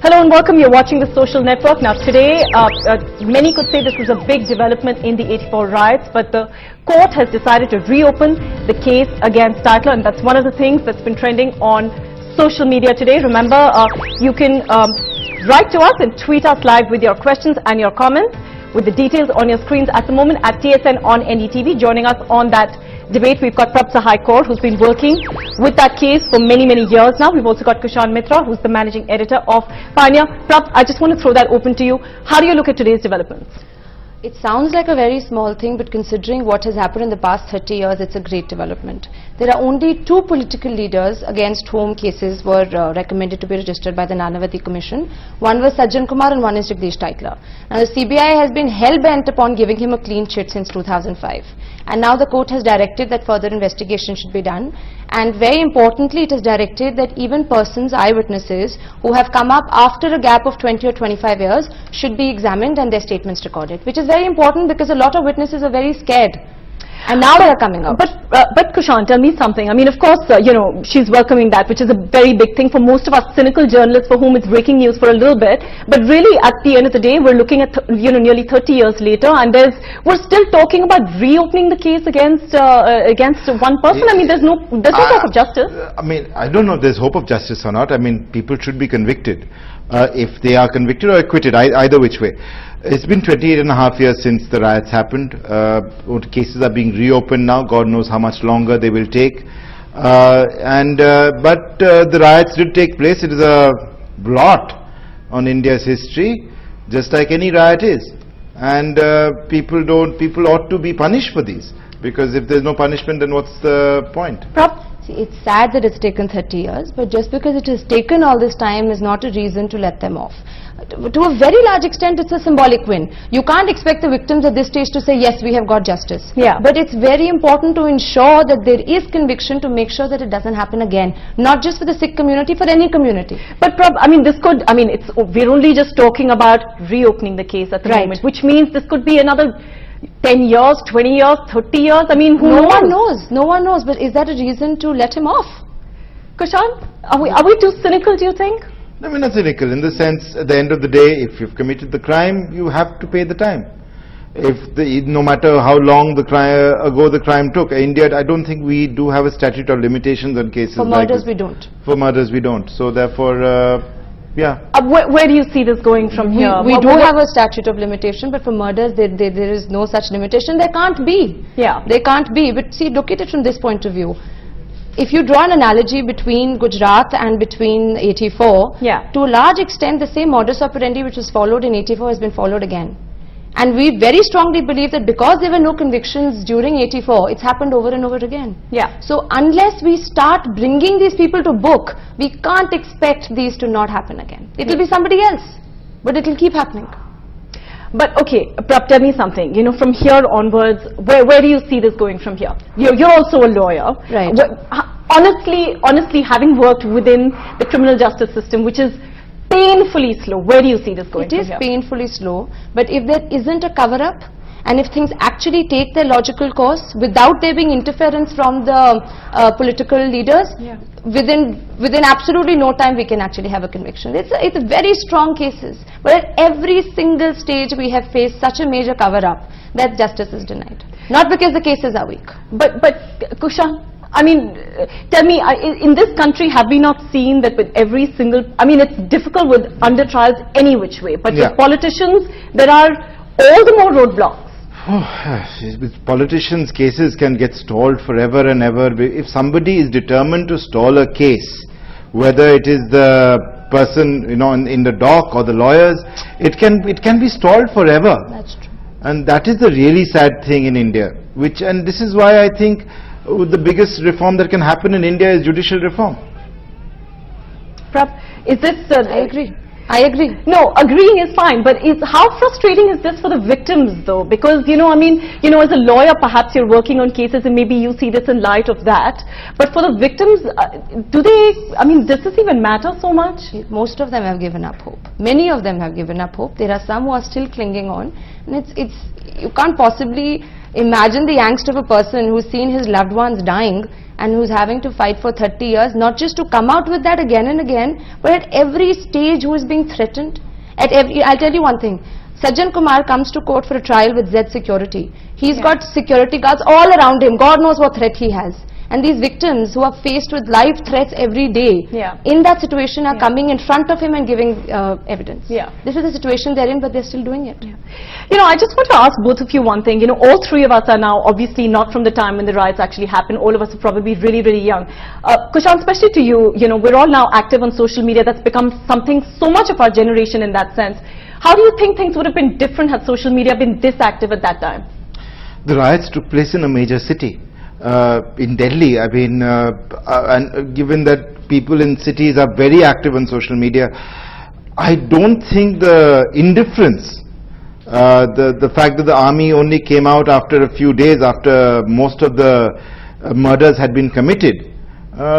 Hello and welcome. You're watching The Social Network. Now today, many could say this is a big development in the 84 riots, but the court has decided to reopen the case against Titler, and that's one of the things that's been trending on social media today. Remember, you can write to us and tweet us live with your questions and your comments with the details on your screens at the moment at TSN on NDTV. Joining us on that debate, we've got Prabhsahay, who's been working with that case for many years now. We've also got Kushan Mitra, who's the managing editor of Pioneer. Prabh, I just want to throw that open to you. How do you look at today's developments? It sounds like a very small thing, but considering what has happened in the past 30 years, it's a great development. There are only two political leaders against whom cases were recommended to be registered by the Nanavati Commission. One was Sajjan Kumar and one is Jagdish Titler. Now the CBI has been hell-bent upon giving him a clean chit since 2005. And now the court has directed that further investigation should be done. And very importantly, it has directed that even persons, eyewitnesses, who have come up after a gap of 20 or 25 years should be examined and their statements recorded, which is very important because a lot of witnesses are very scared. And now they are coming out. But Kushan, tell me something. I mean, of course, you know, she's welcoming that, which is a very big thing for most of us cynical journalists for whom it's breaking news for a little bit. But really, at the end of the day, we're looking at, nearly 30 years later, and we're still talking about reopening the case against one person. I mean, there's no hope of justice. I mean, I don't know if there's hope of justice or not. I mean, people should be convicted. If they are convicted or acquitted, either which way. It's been 28.5 years since the riots happened. Cases are being reopened now. God knows how much longer they will take. But the riots did take place. It is a blot on India's history, just like any riot is. And people ought to be punished for these, because if there's no punishment, then what's the point? See, it's sad that it's taken 30 years, but just because it has taken all this time is not a reason to let them off. To a very large extent, it's a symbolic win. You can't expect the victims at this stage to say, yes, we have got justice. Yeah. But it's very important to ensure that there is conviction to make sure that it doesn't happen again. Not just for the Sikh community, for any community. But I mean, we're only just talking about reopening the case at the moment, which means this could be another 10 years, 20 years, 30 years. I mean, no one knows. No one knows. But is that a reason to let him off? Kushan, are we too cynical, do you think? No, we're not cynical in the sense, at the end of the day, if you've committed the crime, you have to pay the time. No matter how long ago the crime took. India, I don't think we do have a statute of limitations on cases like this. For murders, we don't. For murders, we don't. So therefore, yeah. Where do you see this going from here? We do have a statute of limitation, but for murders, there is no such limitation. There can't be. Yeah. There can't be. But see, look at it from this point of view. If you draw an analogy between Gujarat and between 84, to a large extent, the same modus operandi which was followed in 84 has been followed again. And we very strongly believe that because there were no convictions during 84, it's happened over and over again. Yeah. So unless we start bringing these people to book, we can't expect these to not happen again. It will be somebody else, but it will keep happening. But okay, Prabh, tell me something. You know, from here onwards, where do you see this going from here? You're also a lawyer, right? Honestly, having worked within the criminal justice system, which is painfully slow, where do you see this going from here? It is painfully slow, but if there isn't a cover-up, and if things actually take their logical course without there being interference from the political leaders, within absolutely no time we can actually have a conviction. It's very strong cases, but at every single stage we have faced such a major cover-up that justice is denied. Not because the cases are weak. But Kushan, I mean, tell me, in this country, have we not seen that with every single, I mean, it's difficult with under trials any which way, but with politicians, there are all the more roadblocks. With politicians, cases can get stalled forever and ever. If somebody is determined to stall a case, whether it is the person, in the dock or the lawyers, it can be stalled forever. That's true. And that is the really sad thing in India. And this is why I think the biggest reform that can happen in India is judicial reform. Prabh, is this... I agree. No, agreeing is fine, but how frustrating is this for the victims though? Because, as a lawyer, perhaps you're working on cases and maybe you see this in light of that. But for the victims, does this even matter so much? Most of them have given up hope. Many of them have given up hope. There are some who are still clinging on. And you can't possibly imagine the angst of a person who's seen his loved ones dying and who's having to fight for 30 years, not just to come out with that again and again, but at every stage who is being threatened. I'll tell you one thing. Sajjan Kumar comes to court for a trial with Z security. He's got security guards all around him. God knows what threat he has. And these victims who are faced with life threats every day, in that situation are coming in front of him and giving evidence. This is the situation they're in, but they're still doing it. You know, I just want to ask both of you one thing. You know, all three of us are now obviously not from the time when the riots actually happened. All of us are probably really, really young. Kushan, especially to you, you know, we're all now active on social media. That's become something so much of our generation in that sense. How do you think things would have been different had social media been this active at that time? The riots took place in a major city. In Delhi, I mean, and given that people in cities are very active on social media, I don't think the indifference, the fact that the army only came out after a few days after most of the murders had been committed,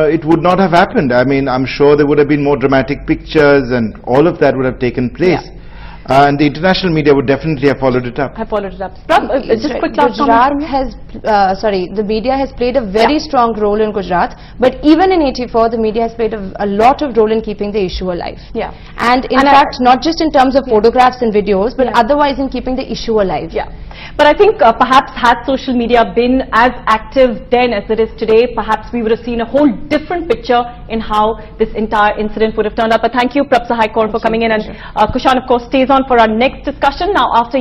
it would not have happened. I mean, I'm sure there would have been more dramatic pictures and all of that would have taken place. And the international media would definitely have followed it up. Just quick Gujarat has, the media has played a very strong role in Gujarat, but even in 84, the media has played a lot of role in keeping the issue alive. And in fact, not just in terms of photographs and videos, but otherwise in keeping the issue alive. But I think perhaps had social media been as active then as it is today, perhaps we would have seen a whole different picture in how this entire incident would have turned out. But thank you, prabhsahay, for coming in, and Kushan, of course, stays on for our next discussion. Now, after